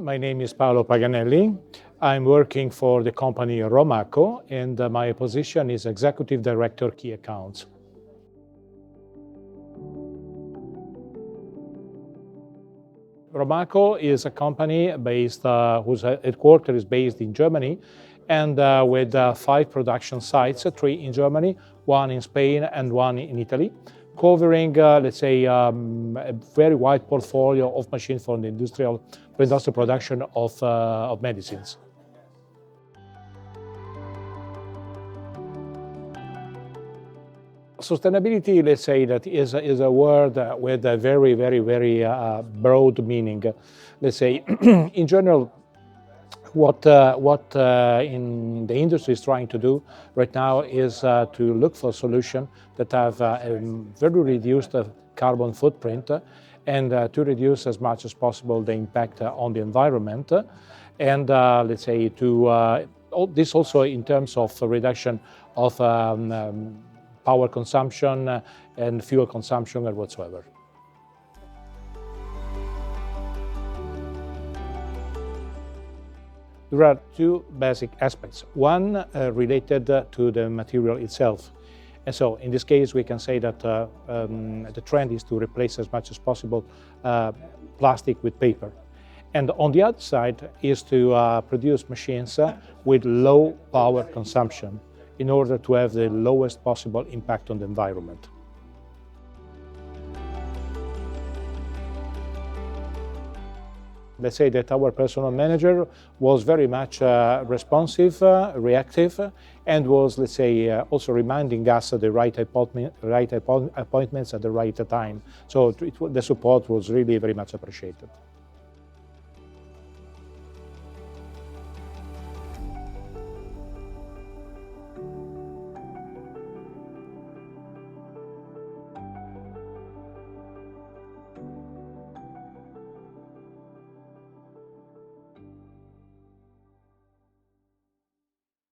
My name is Paolo Paganelli. I'm working for the company Romaco, and my position is Executive Director Key Accounts. Romaco is a company whose headquarters is based in Germany, and with 5 production sites, 3 in Germany, 1 in Spain, and 1 in Italy, covering, a very wide portfolio of machines for the industrial production of medicines. Sustainability, let's say, that is a word with a very broad meaning. Let's say, in general, what in the industry is trying to do right now is to look for solutions that have a very reduced carbon footprint and to reduce as much as possible the impact on the environment. And let's say this also in terms of reduction of power consumption and fuel consumption and whatsoever. There are 2 basic aspects. One related to the material itself. And so in this case, we can say that the trend is to replace as much as possible plastic with paper. And on the other side is to produce machines with low power consumption in order to have the lowest possible impact on the environment. Let's say that our personal manager was very much responsive, reactive, and was, let's say, also reminding us the right appointments at the right time. So the support was really very much appreciated.